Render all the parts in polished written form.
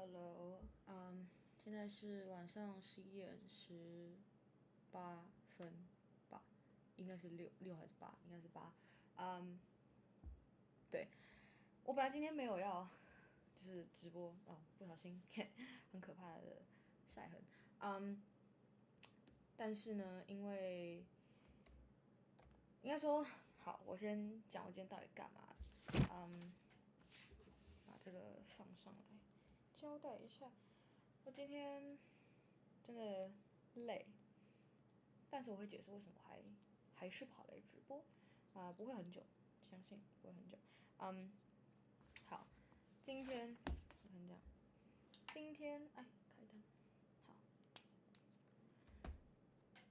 Hello，现在是晚上11点18分吧，应该是六还是八，应该是八。对，我本来今天没有要就是直播哦，不小心很可怕的晒痕。但是呢，因为应该说好，我先讲我今天到底干嘛。把这个放上来，交代一下。我今天真的累，但是我会解释为什么还是跑来直播不会很久，相信不会很久。好，今天我跟你讲，开灯，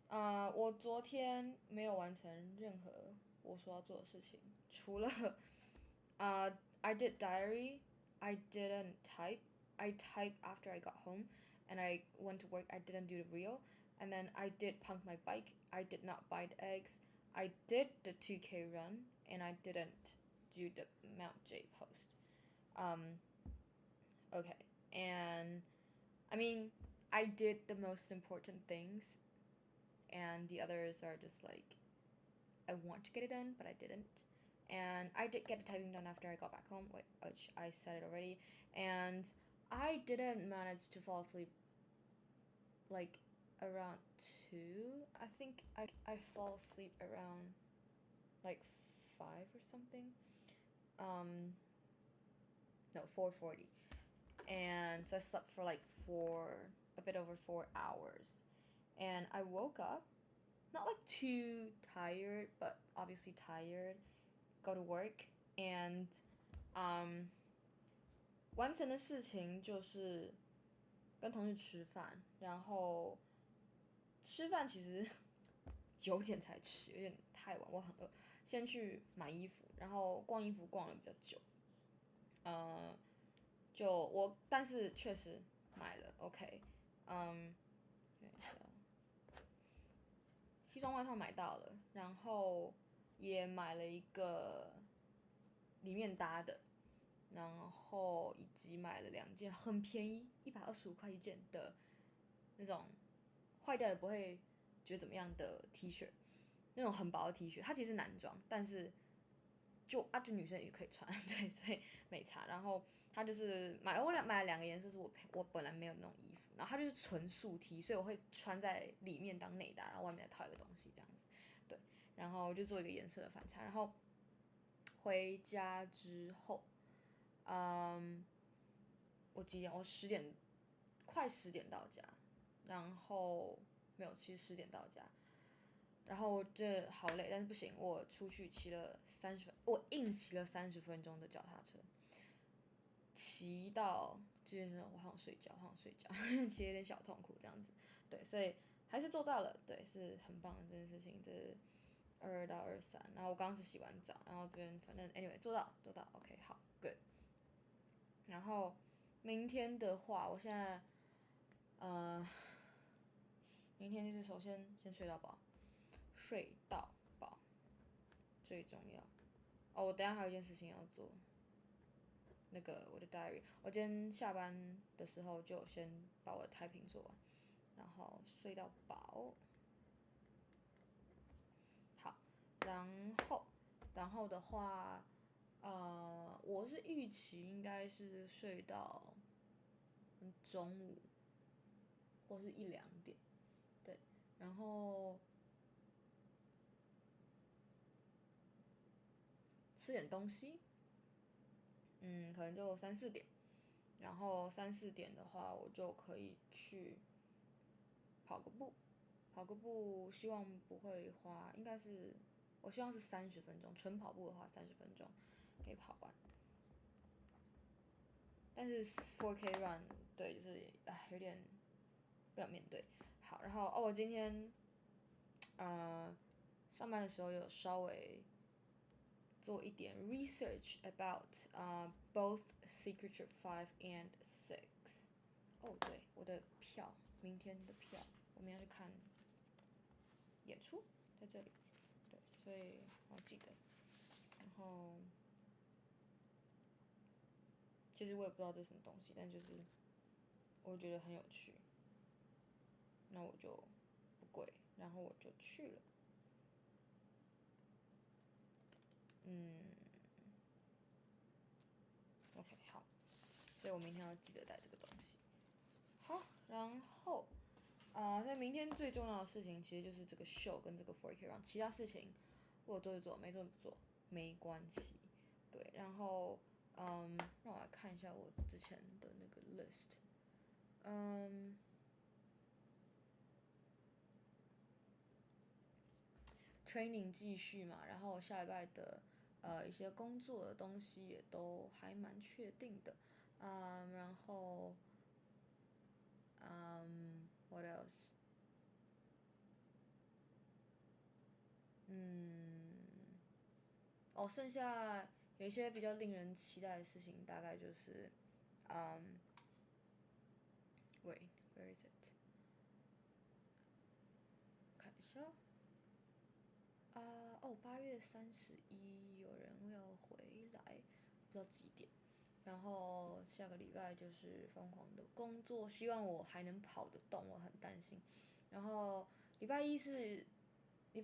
好，我昨天没有完成任何我说要做的事情，除了I did diary, I didn't type. I typed after I got home, and I went to work. I didn't do the reel, and then I did pump my bike. I did not buy the eggs. I did the 2K run, and I didn't do the Mount J post. Okay, and I mean, I did the most important things, and the others are just like I want to get it done, but I didn't. And I did get the typing done after I got back home, which I said it already. And I didn't manage to fall asleep like around 2. I think I fall asleep around like 5 or something. No, 4:40. And so I slept for like a bit over 4 hours. And I woke up not like too tired, but obviously tired. Go to work and 完成的事情就是跟同事吃饭，然后吃饭其实9点才吃，有点太晚，我很饿。先去买衣服，然后逛衣服逛了比较久，但是确实买了 OK，等一下，西装外套买到了，然后也买了一个里面搭的，然后以及买了2件很便宜，125块一件的那种坏掉也不会觉得怎么样的 T 恤，那种很薄的 T 恤，它其实是男装，但是就女生也可以穿，对，所以没差。然后他就是买了2个颜色是我本来没有那种衣服，然后它就是纯素 T，所以我会穿在里面当内搭，然后外面再套一个东西这样子，对，然后就做一个颜色的反差。然后回家之后，我几点？我快十点到家，然后没有，其实10点到家。然后这好累，但是不行，我出去骑了我硬骑了30分钟的脚踏车，骑到就是我好想睡觉，骑有点小痛苦这样子，对，所以还是做到了，对，是很棒的这件事情，这是22到23，然后我刚刚是洗完澡，然后这边反正 anyway 做到，OK 好 good，然后明天的话，我现在明天就是首先先睡到饱。睡到饱最重要哦。我等一下还有一件事情要做，那个我的 diary， 我今天下班的时候就先把我的 typing 做完，然后睡到饱。好，然后的话，我是预期应该是睡到中午，或是1-2点，对，然后吃点东西，可能就3-4点，然后3-4点的话，我就可以去跑个步，希望不会花，我希望是30分钟，纯跑步的话30分钟可以跑完。但是 4K run 对，就是有点不想面对。好，然后我今天上班的时候有稍微做一点 research about both Secret Trip 5 and 6。对，我的票，明天的票，我们要去看演出，在这里，对，所以我记得。然后，其实我也不知道这是什么东西，但就是我觉得很有趣，那我就不贵，然后我就去了。OK 好，所以我明天要记得带这个东西。好，然后所以明天最重要的事情其实就是这个秀跟这个 4K 让其他事情我有做就做，没做就不做，没关系。对，然后让我来看一下我之前的那个 list。training 继续嘛，然后下礼拜的一些工作的东西也都还蛮确定的。然后what else？剩下有一些比较令人期待的事情，大概就是wait where is it？ 看一下。8月31有人要回来，不知道几点。然后下个礼拜就是疯狂的工作，希望我还能跑得动，我很担心。然后礼拜一是一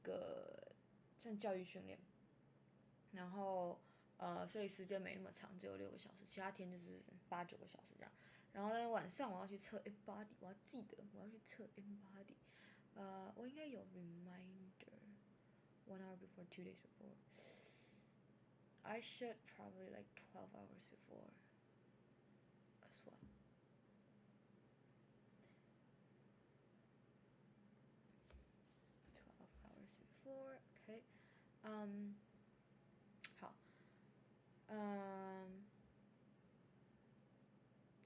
个像教育训练，然后所以时间没那么长，只有6个小时，其他天就是8、9个小时这样。然后呢，晚上我要去测 InBody， 我要记得我要去测 InBody。我应该有 reminder 1 hour before, 2 days before. I should probably like 12 hours before as well. 12 hours before, OK.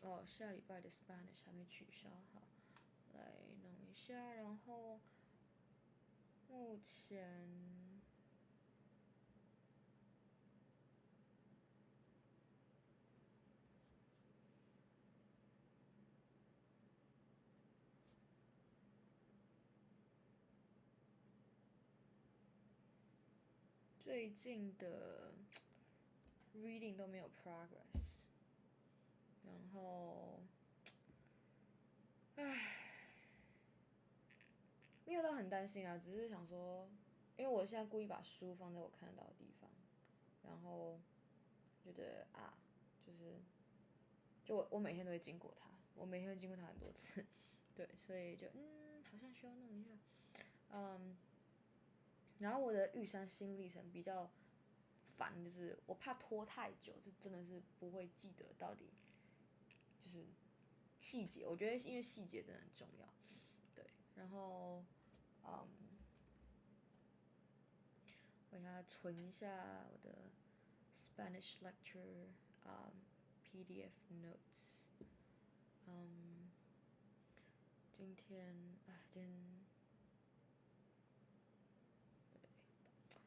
好，下礼拜的 Spanish 还没取消，好，来弄一下，然后目前最近的 reading 都没有 progress，然后，没有到很担心啊，只是想说，因为我现在故意把书放在我看得到的地方，然后觉得就我每天都会经过它，我每天会经过它很多次，对，所以就好像需要弄一下，然后我的玉山心路历程比较烦，就是我怕拖太久，这真的是不会记得到底就是细节，我觉得因为细节真的很重要，对，然后我想要存一下我的 Spanish lecture PDF notes。今天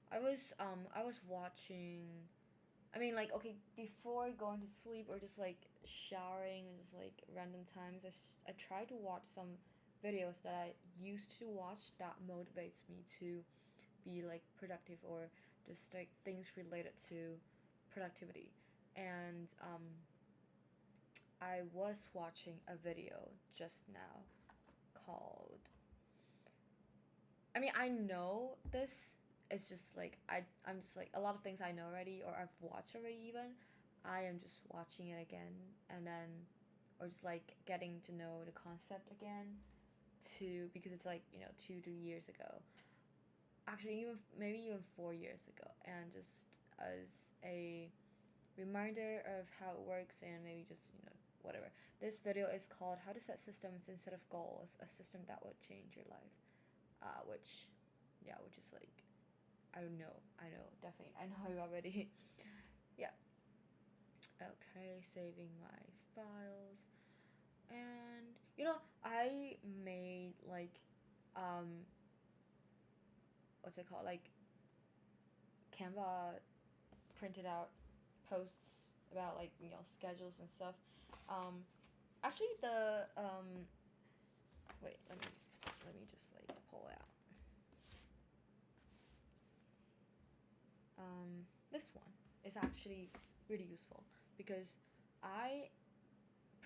I was watching. I mean, like, okay, before going to sleep or just like showering or just like random times, I try to watch some videos that I used to watch that motivates me to be like productive or just like things related to productivity. And I was watching a video just now called. I mean, I know this. It's just like I'm just like a lot of things I know already or I've watched already even. I am just watching it again and then or just like getting to know the concept again because it's like 2-3 years ago, actually maybe even 4 years ago, and just as a reminder of how it works and maybe just whatever. This video is called "How to Set Systems Instead of Goals: A System That Would Change Your Life," which is like I know, definitely, I know you already. Yeah. Okay, saving my files, and I made like what's it called, like Canva printed out posts about like schedules and stuff. Actually the wait, let me just like pull it out. This one is actually really useful because I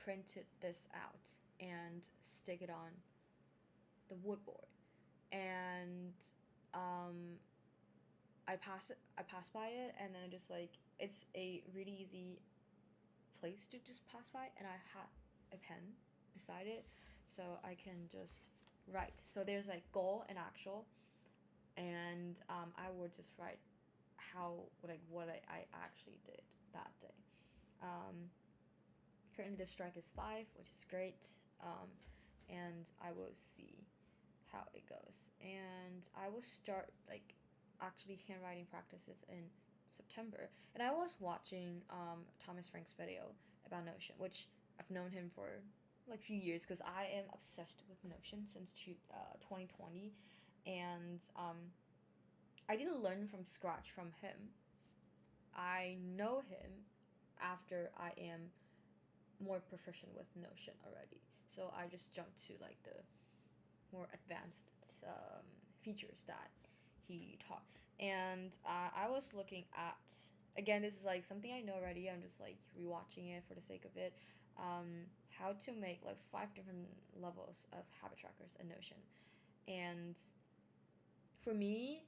printed this out and stick it on the wood board, and I pass by it, and then I just like, it's a really easy place to just pass by, and I had a pen beside it so I can just write. So there's like goal and actual, and I would just write how, like, what I actually did that day. Currently the strike is 5, which is great, and I will see how it goes. And I will start like actually handwriting practices in September. And I was watching Thomas Frank's video about Notion, which I've known him for like a few years because I am obsessed with Notion since 2020, and I didn't learn from scratch from him. I know him after I am more proficient with Notion already. So I just jumped to like the more advanced features that he taught. And I was looking at, again, this is like something I know already, I'm just like rewatching it for the sake of it, how to make like 5 different levels of habit trackers in Notion. And for me,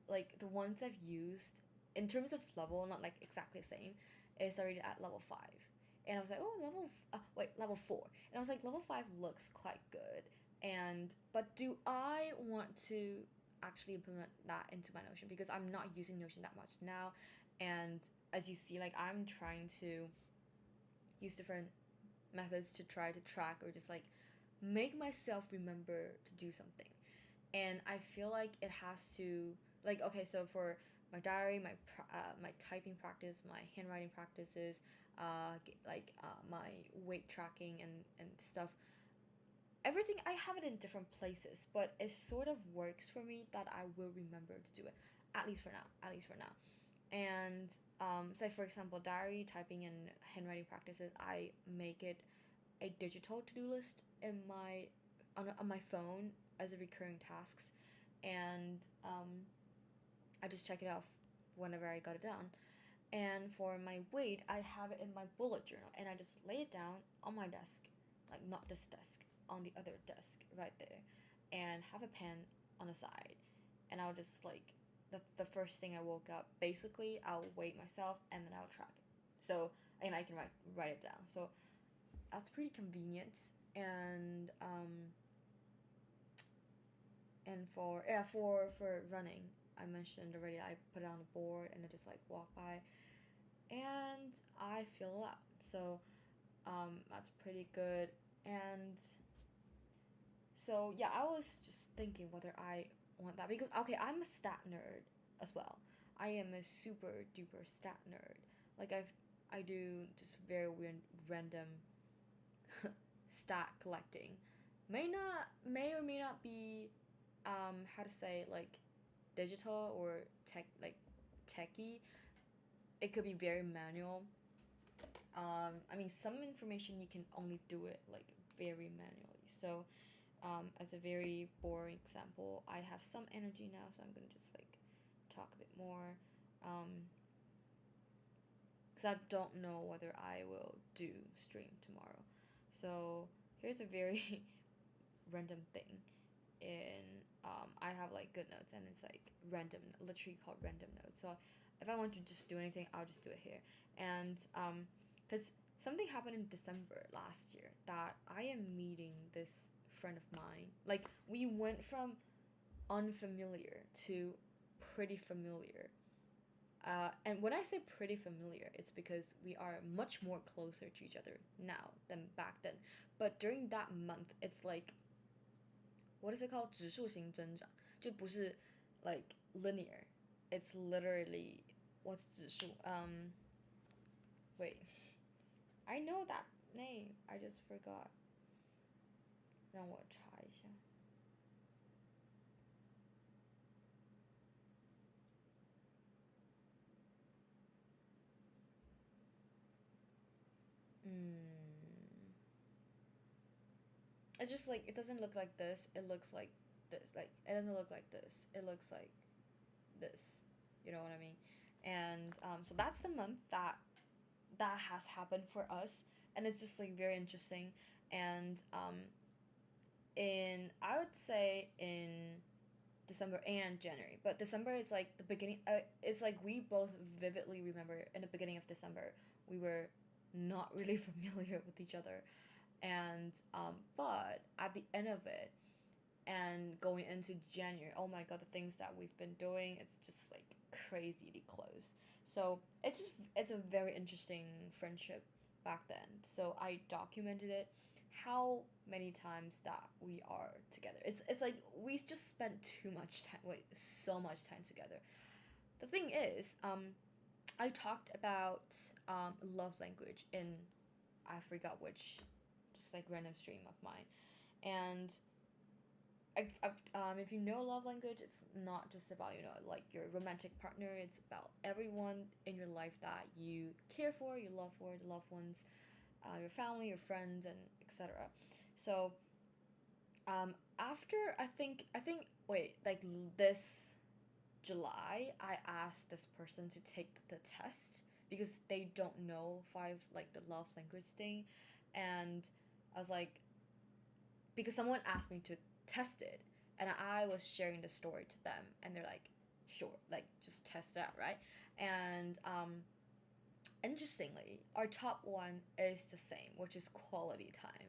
like the ones I've used in terms of level, not like exactly the same, is already at level 5. And I was like, oh, level 4. And I was like, level 5 looks quite good. But do I want to actually implement that into my Notion? Because I'm not using Notion that much now. And as you see, like, I'm trying to use different methods to try to track or just like make myself remember to do something. And I feel like it has to, like, okay, so for my diary, my typing practice, my handwriting practices, my weight tracking and stuff, everything, I have it in different places, but it sort of works for me that I will remember to do it, at least for now. And say for example, diary, typing, and handwriting practices, I make it a digital to-do list in on my phone as a recurring tasks, and I just check it off whenever I got it done. And for my weight, I have it in my bullet journal, and I just lay it down on my desk, like not this desk, on the other desk right there, and have a pen on the side, and I'll just like the first thing I woke up, basically I'll weight myself and then I'll track it. So, and I can write it down. So that's pretty convenient. And for running, I mentioned already, I put it on the board and I just like walk by, and I feel that. So that's pretty good. And so yeah, I was just thinking whether I want that, because okay, I'm a stat nerd as well. I am a super duper stat nerd. Like I do just very weird random stat collecting. May or may not be how to say, like digital or techie. It could be very manual. I mean, some information you can only do it like very manually. So as a very boring example, I have some energy now, so I'm gonna just like talk a bit more, because I don't know whether I will do stream tomorrow. So here's a very random thing. In I have like good notes, and it's like random, literally called random notes. So if I want to just do anything, I'll just do it here. And because something happened in December last year that I am meeting this friend of mine. Like, we went from unfamiliar to pretty familiar. And when I say pretty familiar, it's because we are much more closer to each other now than back then. But during that month, it's like, what is it called? 指数型增长，就不是 like linear. It's literally, what's 指数? Wait, I know that name. I just forgot. 让我查一下。It's just like, it doesn't look like this. It looks like this. Like, it doesn't look like this. It looks like this. You know what I mean? And so that's the month that has happened for us. and it's just like very interesting. And in I would say in December and January, but December is like the beginning. It's like we both vividly remember in the beginning of December we were not really familiar with each other, and but at the end of it and going into January, oh my god, the things that we've been doing, it's just like crazily close. So it's a very interesting friendship back then. So I documented it, how many times that we are together. It's like we just spent too much time, wait, so much time together. The thing is, I talked about love language in, I forgot which, just like random stream of mine, and if you know love language, it's not just about, like your romantic partner. It's about everyone in your life that you care for, you love for, the loved ones, your family, your friends, and etc. So after I think wait, like this July, I asked this person to take the test because they don't know five, like the love language thing, and I was like, because someone asked me to test it, and I was sharing the story to them, and they're like, sure, like just test it out, right? And interestingly, our top one is the same, which is quality time,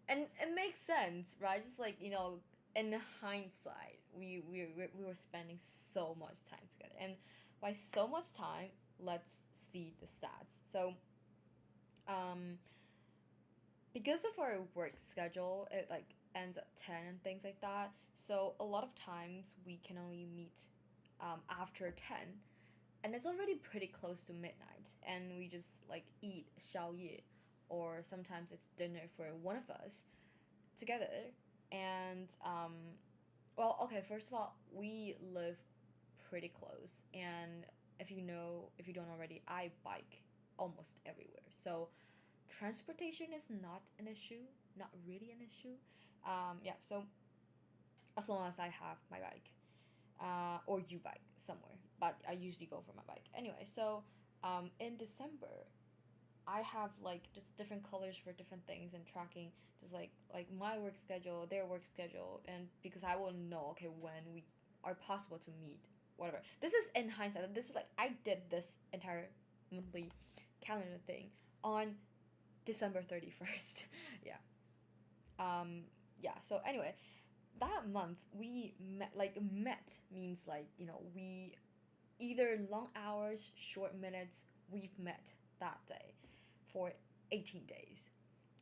and it makes sense, right? Just like, in hindsight, we were spending so much time together, and by so much time, let's see the stats. So because of our work schedule, it like ends at 10 and things like that. So a lot of times we can only meet after 10, and it's already pretty close to midnight, and we just like eat 宵夜, or sometimes it's dinner for one of us together. And well, okay, first of all, we live pretty close, and if you don't already, I bike almost everywhere. So transportation is not an issue, not really an issue. Yeah, so as long as I have my bike, or you bike somewhere, but I usually go for my bike anyway. So in December, I have like just different colors for different things and tracking, just like my work schedule, their work schedule, and because I will know, okay, when we are possible to meet, whatever. This is in hindsight. This is like I did this entire monthly calendar thing on December 31st. Yeah. Yeah. So anyway, that month we met. Like met means like, we either long hours, short minutes. We've met that day for 18 days.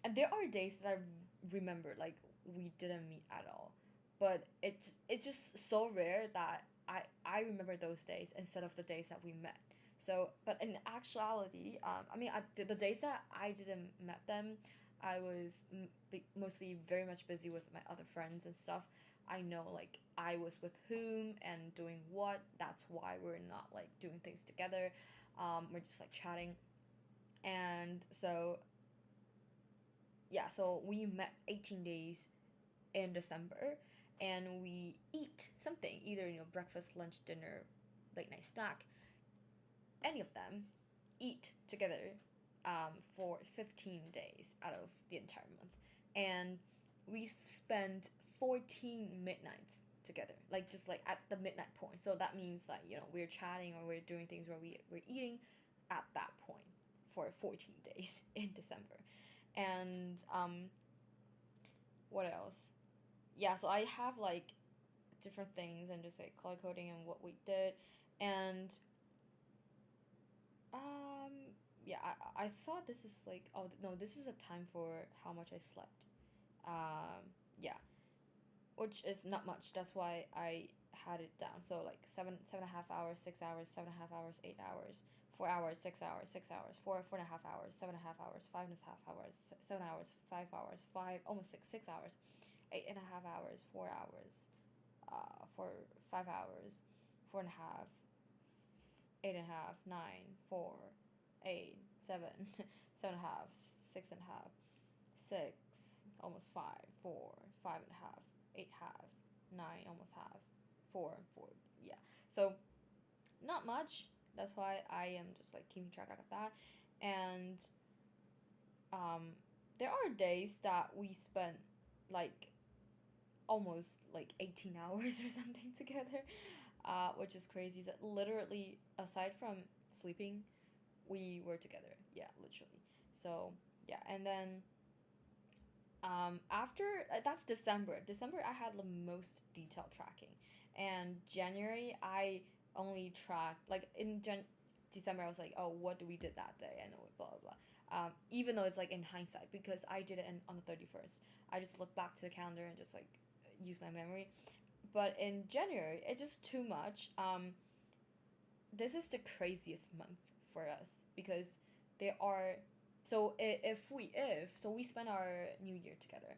And there are days that I remember like we didn't meet at all. But it's just so rare that I remember those days instead of the days that we met. So, but in actuality, I mean, the days that I didn't met them, I was mostly very much busy with my other friends and stuff. I know like I was with whom and doing what. That's why we're not like doing things together. We're just like chatting, and so yeah, so we met 18 days in December, and we eat something, either breakfast, lunch, dinner, late night snack, any of them, eat together for 15 days out of the entire month. And we spent 14 midnights together, like just like at the midnight point. So that means that, we're chatting or we're doing things where we're eating at that point for 14 days in December. And what else? Yeah, so I have like different things and just like color coding and what we did. And um yeah, I thought this is like, oh no, this is a time for how much I slept. Yeah, which is not much. That's why I had it down. So like 7.5 hours, 6 hours, 7.5 hours, 8 hours, 4 hours, 6 hours, 6 hours, four and a half hours, 7.5 hours, 5.5 hours, 7 hours, 5 hours, five, almost 6 hours, 8.5 hours, 4 hours, for 5 hours, four and a half, 8.5, 9, 4, 8, 7, 7.5, 6.5, 6, almost 5, 4, 5.5, 8 half, 9, almost half, 4, 4. Yeah. So not much. That's why I am just like keeping track of that. And there are days that we spend like almost like 18 hours or something together, which is crazy. That literally, aside from sleeping, we were together. Yeah, literally. So yeah, and then after that's December. December I had the most detailed tracking, and January I only tracked like December I was like, oh, what do we did that day and blah blah blah. Even though it's like in hindsight because I did it on the 31st. I just look back to the calendar and just like use my memory. But in January, it's just too much. This is the craziest month for us because there are so if so we spent our New Year together,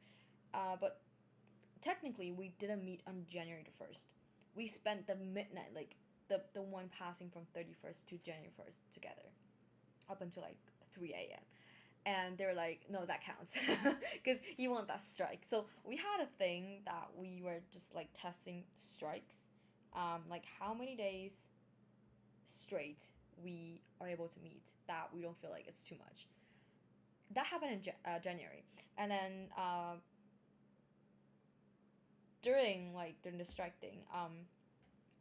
but technically we didn't meet on January the 1st. We spent the midnight like the one passing from 31st to January 1st together, up until like 3 a.m. And they're like, no, that counts because you want that strike. So we had a thing that we were just like testing strikes, like how many days straight we are able to meet that we don't feel like it's too much. That happened in January, and then during the strike thing,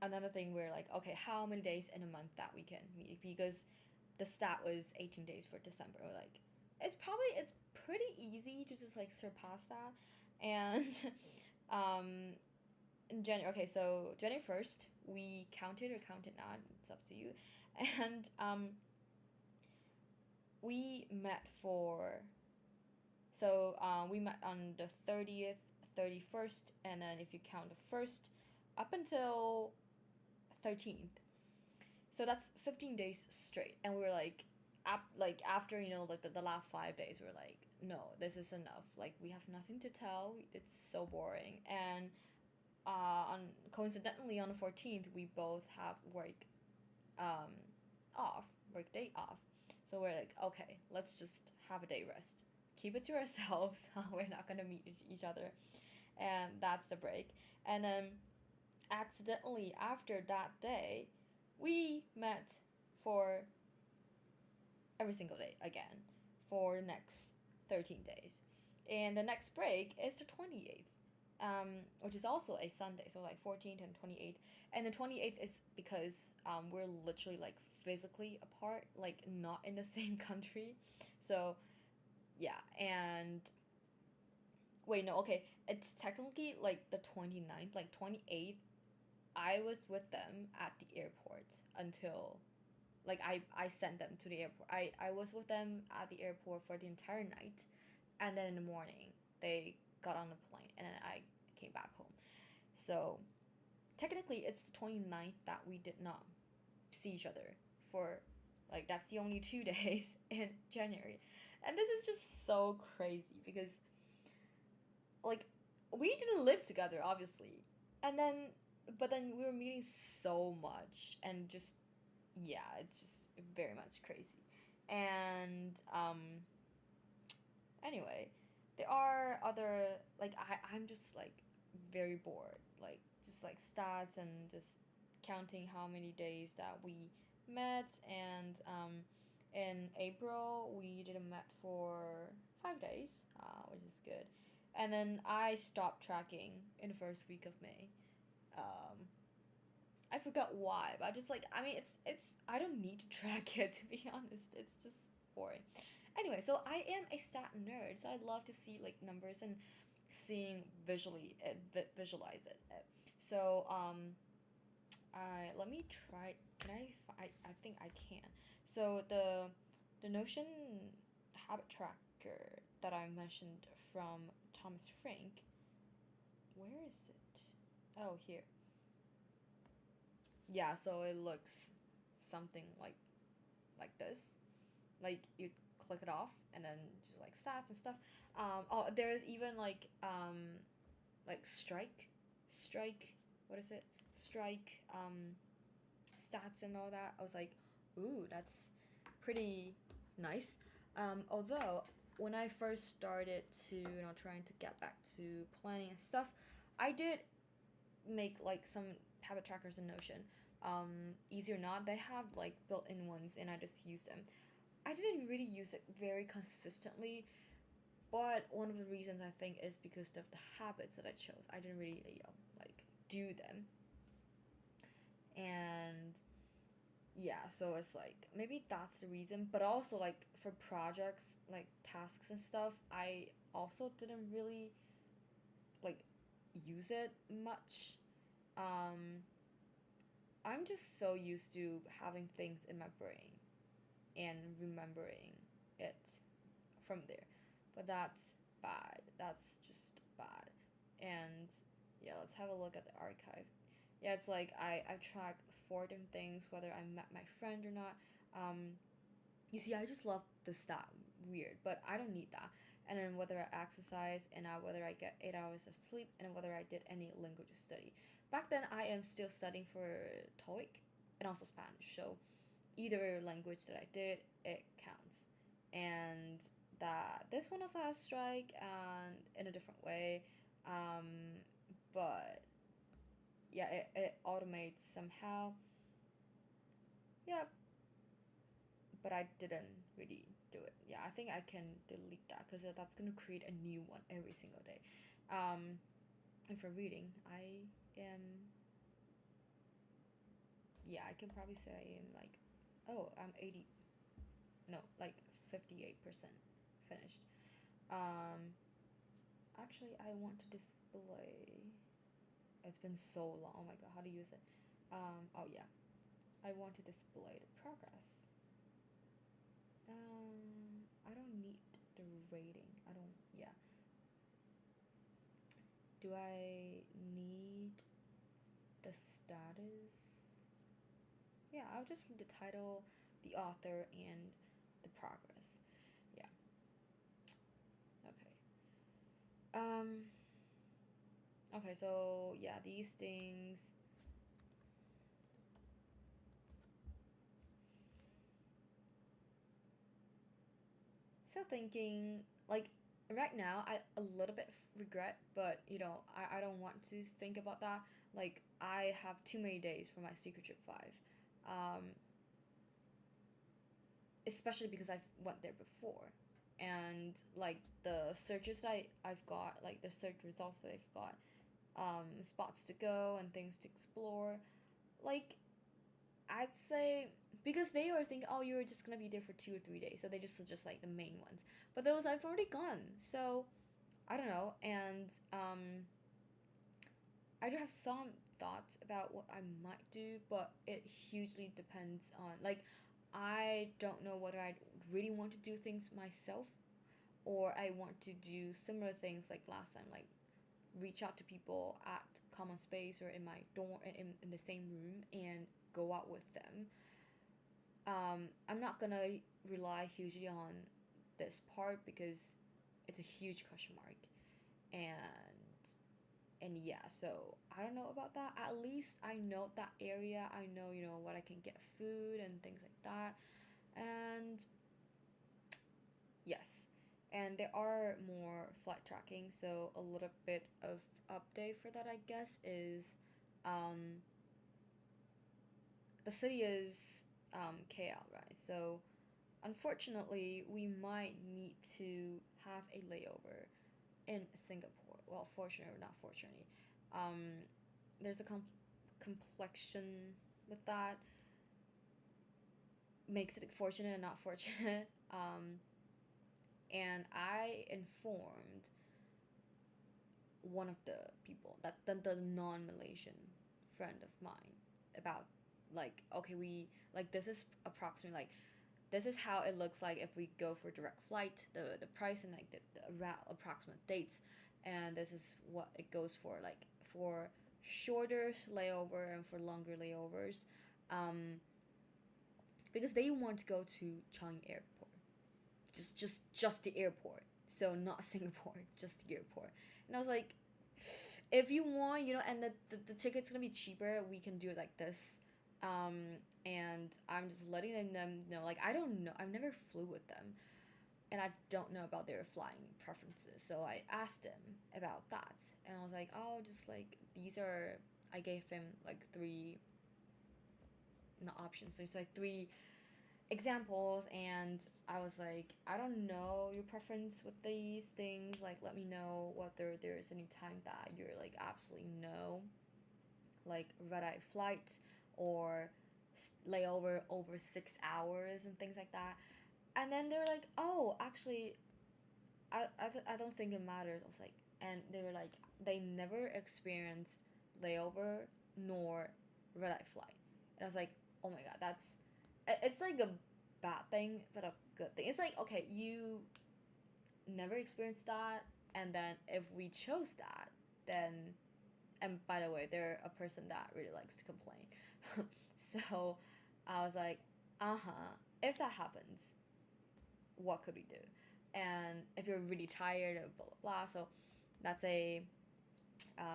another thing we're like, okay, how many days in a month that we can meet, because the stat was 18 days for December. We're like, it's pretty easy to just like surpass that. And in January, okay, so January 1st we counted or counted not, it's up to you. And we met for we met on the 30th, 31st, and then if you count the first up until 13th, so that's 15 days straight. And we were like, after like the last 5 days, we were like, no, this is enough, like we have nothing to tell, it's so boring. And on coincidentally on the 14th we both have um work day off. So we're like, okay, let's just have a day rest, keep it to ourselves. We're not gonna meet each other, and that's the break. And then accidentally after that day we met for every single day again for the next 13 days. And the next break is the 28th, which is also a Sunday, so like 14th and 28th. And the 28th is because we're literally like physically apart, like not in the same country. So yeah. And wait, no, okay, it's technically like the 29th, like 28th I was with them at the airport until like I sent them to the airport. I was with them at the airport for the entire night, and then in the morning they got on the plane and then I came back home. So technically it's the 29th that we did not see each other for, like that's the only 2 days in January. And this is just so crazy because like we didn't live together obviously. And then but then we were meeting so much, and just yeah, it's just very much crazy. And anyway, there are other like I'm just like very bored, like just like stats and just counting how many days that we met. And in April we didn't met for 5 days, which is good. And then I stopped tracking in the first week of May. um I forgot why, but I just like, I mean, it's I don't need to track it, to be honest. It's just boring. Anyway, so I am a stat nerd, so I love to see like numbers and seeing visualize it. So I let me try. Can I think I can. So the Notion habit tracker that I mentioned from Thomas Frank. Where is it? Oh, here. Yeah, so it looks something like this. Like you click it off and then just like stats and stuff. Oh, there's even like strike, what is it, strike stats and all that. I was like, ooh, that's pretty nice. Although when I first started to trying to get back to planning and stuff, I did make like some habit trackers in Notion. Easy or not, they have like built-in ones and I just use them. I didn't really use it very consistently, but one of the reasons I think is because of the habits that I chose. I didn't really, like do them. And yeah, so it's like maybe that's the reason, but also like for projects, like tasks and stuff, I also didn't really like use it much. Um I'm just so used to having things in my brain and remembering it from there. But that's bad. That's just bad. And yeah, let's have a look at the archive. Yeah, it's like I've tracked 4 different things, whether I met my friend or not. You see, I just love the stat. Weird, but I don't need that. And then whether I exercise, and whether I get 8 hours of sleep, and whether I did any language study. Back then, I am still studying for TOEIC and also Spanish. So either language that I did, it counts. And that this one also has strike and in a different way. Um, but yeah, it automates somehow. Yeah, but I didn't really do it. Yeah, I think I can delete that because that's gonna create a new one every single day. And for reading, I am. Yeah, I can probably say I am like, oh, I'm 80. No, like 58% finished. Um, Actually, I want to display. It's been so long. Oh my god, how to use it? Oh yeah, I want to display the progress. I don't need the rating. I don't. Yeah. Do I need the status? Yeah, I'll just need the title, the author, and the progress. Yeah. Okay. Okay, so yeah, these things. Still thinking, like, right now, I a little bit regret, but I don't want to think about that. Like, I have too many days for my Secret Trip 5. Um, Especially because I've went there before. And like the searches that I've got, like the search results that I've got, spots to go and things to explore. Like, I'd say because they were thinking, oh, you're just gonna be there for 2 or 3 days, so they just suggest like the main ones. But those I've already gone, so I don't know. And I do have some thoughts about what I might do, but it hugely depends on like I don't know whether I really want to do things myself or I want to do similar things like last time, like reach out to people at common space or in my dorm in the same room and go out with them. I'm not gonna rely hugely on this part because it's a huge question mark, and yeah, so I don't know about that. At least I know that area. I know what I can get food and things like that, and yes, and there are more flight tracking. So a little bit of update for that, I guess, is um, the city is KL, right? So unfortunately, we might need to have a layover in Singapore. Well, fortunately or not fortunately, there's a complexion with that makes it fortunate and not fortunate. And I informed one of the people that the non-Malaysian friend of mine about like okay we like this is approximately like this is how it looks like if we go for direct flight, the price and like the approximate dates, and this is what it goes for like for shorter layover and for longer layovers, um, because they want to go to Changi Airport, just the airport, so not Singapore, just the airport, and I was like, if you want, and the ticket's gonna be cheaper, we can do it like this. And I'm just letting them know, like, I don't know, I've never flew with them, and I don't know about their flying preferences. So I asked him about that, and I was like, oh, just like these are. I gave him like three, not options. So it's like three examples, and I was like, I don't know your preference with these things. Like, let me know whether there's any time that you're like absolutely no, like red eye flight or layover over 6 hours and things like that. And then they're like, oh, actually, I don't think it matters. I was like, and they were like, they never experienced layover nor red eye flight. And I was like, oh my god, it's like a bad thing, but a good thing. It's like, okay, you never experienced that, and then if we chose that, then, and by the way, they're a person that really likes to complain. So I was like, if that happens, what could we do? And if you're really tired of blah blah blah, so that's a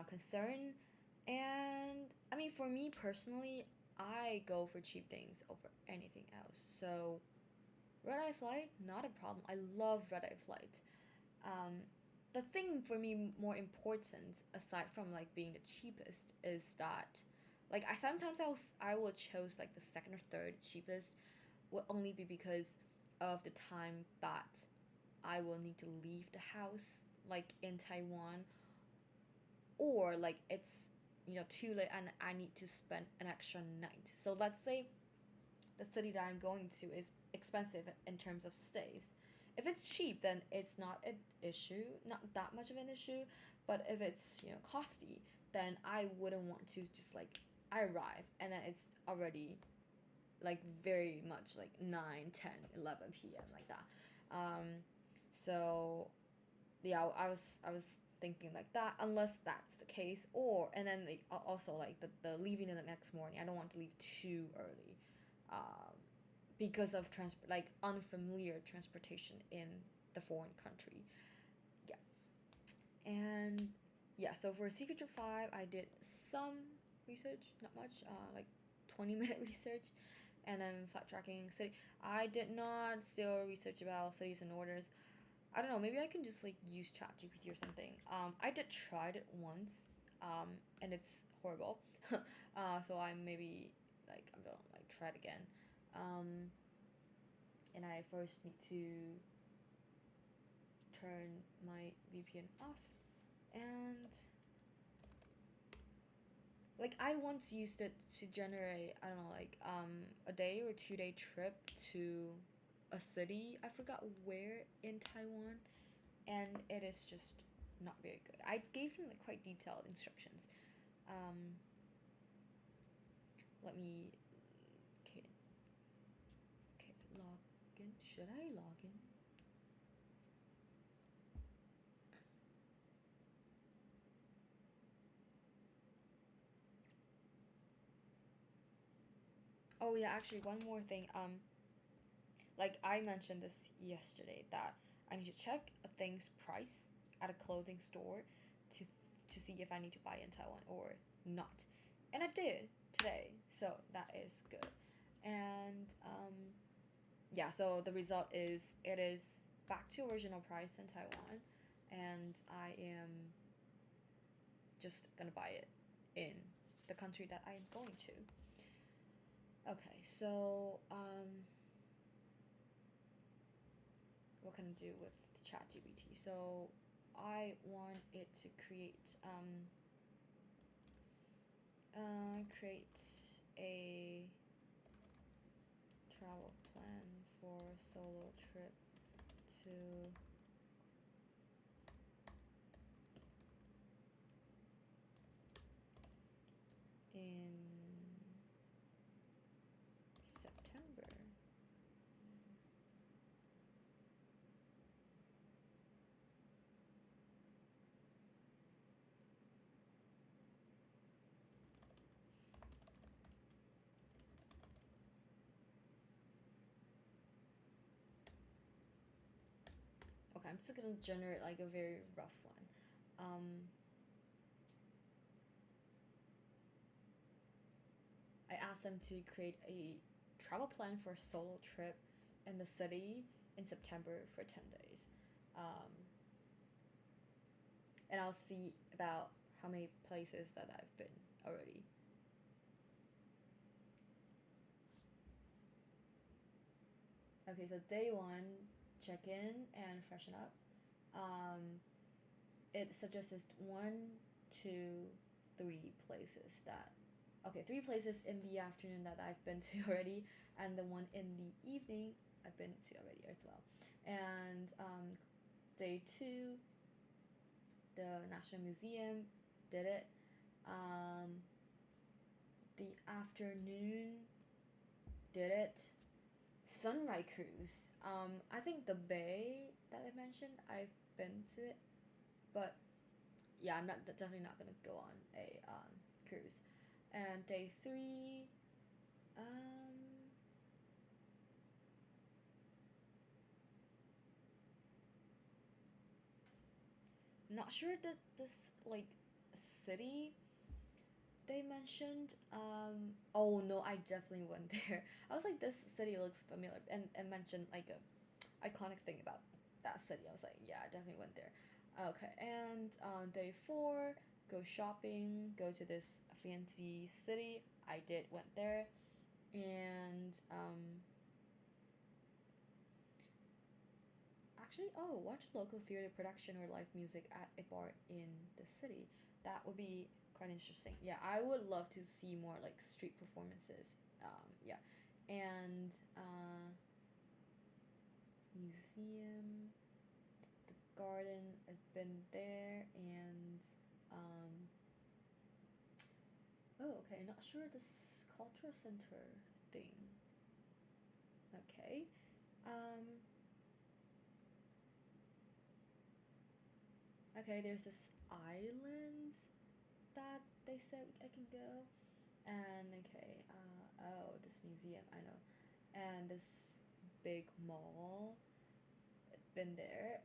concern. And I mean, for me personally, I go for cheap things over anything else. So red eye flight, not a problem. I love red eye flight. Um, the thing for me more important, aside from like being the cheapest, is that like I will choose like the second or third cheapest will only be because of the time that I will need to leave the house, like in Taiwan, or like it's too late and I need to spend an extra night. So let's say the city that I'm going to is expensive in terms of stays. If it's cheap, then it's not an issue, not that much of an issue. But if it's costly, then I wouldn't want to just like I arrive and then it's already like very much like 9, 10, 11 p.m. like that. So yeah, I was thinking like that, unless that's the case, or and then like, also like the leaving in the next morning. I don't want to leave too early, um, because of like unfamiliar transportation in the foreign country. Yeah, and yeah. So for Secret to Five, I did some research, not much, like 20-minute research, and then flight tracking city. I did not still research about cities and orders. I don't know. Maybe I can just like use ChatGPT or something. I did tried it once, and it's horrible. So I maybe like I'm gonna like try it again. And I first need to turn my VPN off, and like I once used it to generate, I don't know, like a day or 2 day trip to a city. I forgot where in Taiwan, and it is just not very good. I gave him like quite detailed instructions. Um, Let me. Okay, okay, log in. Should I log in? Oh yeah, actually one more thing. Like I mentioned this yesterday that I need to check a thing's price at a clothing store to see if I need to buy in Taiwan or not. And I did today, so that is good. And yeah, so the result is it is back to original price in Taiwan, and I am just gonna buy it in the country that I am going to. Okay, so what can I do with the chat GPT? So I want it to create a travel plan for a solo trip to in September. Okay, I'm just gonna generate like a very rough one. I asked them to create a travel plan for a solo trip in the city in September for 10 days. Um, and I'll see about how many places that I've been already. Okay, so day 1, check in and freshen up. It suggests 1, 2, 3 places that. Okay, 3 places in the afternoon that I've been to already, and the one in the evening I've been to already as well. And day 2, the National Museum, did it. The afternoon, did it. Sunrise cruise. I think the bay that I mentioned, I've been to it, but yeah, I'm not definitely not gonna go on a cruise. And day 3, not sure that this like city they mentioned. Oh no, I definitely went there. I was like, this city looks familiar, and mentioned like a iconic thing about that city. I was like, yeah, I definitely went there. Okay, and day 4, go shopping, go to this fancy city. I did went there, and actually, watch a local theater production or live music at a bar in the city. That would be quite interesting. Yeah, I would love to see more like street performances. Yeah, and museum, the garden. I've been there, and okay, not sure this cultural center thing. Okay, okay. There's this island that they said I can go, and okay, this museum I know, and this big mall. Been there,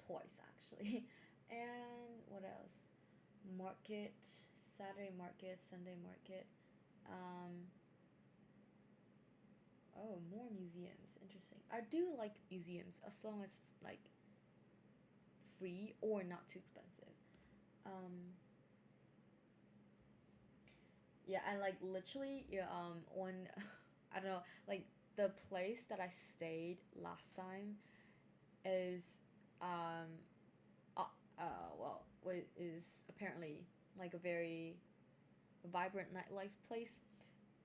twice actually, and what else? Market, Saturday market, Sunday market. Um, more museums. Interesting. I do like museums as long as it's like free or not too expensive. Um, yeah, and like literally, yeah, on I don't know, like the place that I stayed last time is um well, is apparently like a very vibrant nightlife place,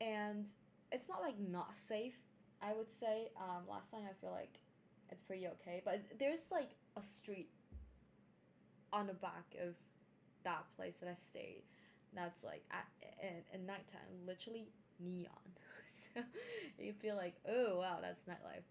and it's not like not safe. I would say last time I feel like it's pretty okay, but there's like a street on the back of that place that I stayed that's like at nighttime literally neon. So you feel like, oh wow, that's nightlife.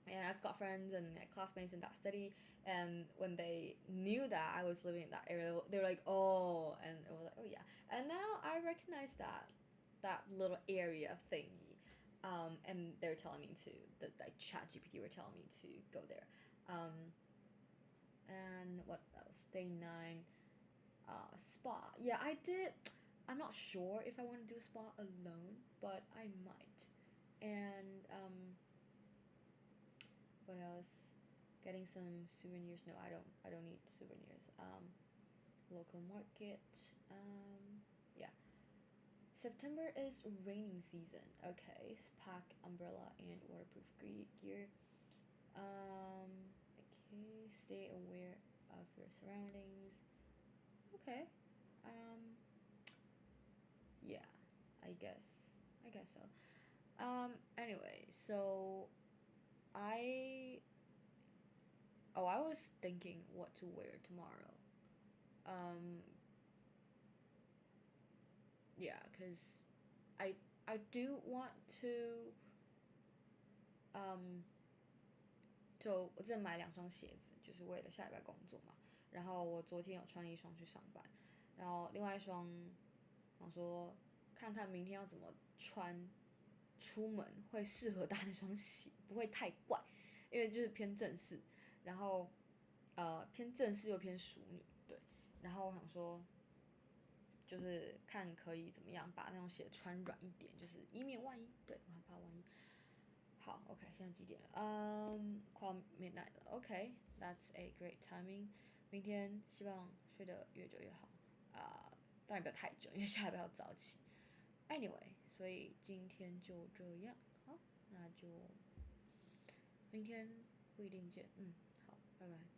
And I've got friends and classmates in that city, and when they knew that I was living in that area, they were like, oh, and it was like, oh yeah. And now I recognize that little area thingy, and they're telling me to the like ChatGPT were telling me to go there. And what else? Day 9, spa. Yeah, I did. I'm not sure if I want to do a spa alone, but I might. And what else? Getting some souvenirs. No, I don't need souvenirs. Local market. Yeah. September is raining season. Okay, so pack umbrella and waterproof gear. Okay, stay aware of your surroundings. Okay. Um, yeah, I guess. I guess so. Anyway, so I I was thinking what to wear tomorrow. Um, yeah, cause I I do want to就我在买2双鞋子，就是为了下礼拜工作嘛。然后我昨天有穿一双去上班，然后另外一双想说看看明天要怎么穿出门会适合搭那双鞋，不会太怪，因为就是偏正式，然后偏正式又偏淑女，对。然后我想说，就是看可以怎么样把那双鞋穿软一点，就是以免万一，对我很怕万一。好，OK，现在几点了？快要 midnight 了。OK，that's a great timing。明天希望睡得越久越好。当然不要太久，因为下礼拜要早起。Anyway，所以今天就这样，好，那就明天不一定见，好，拜拜。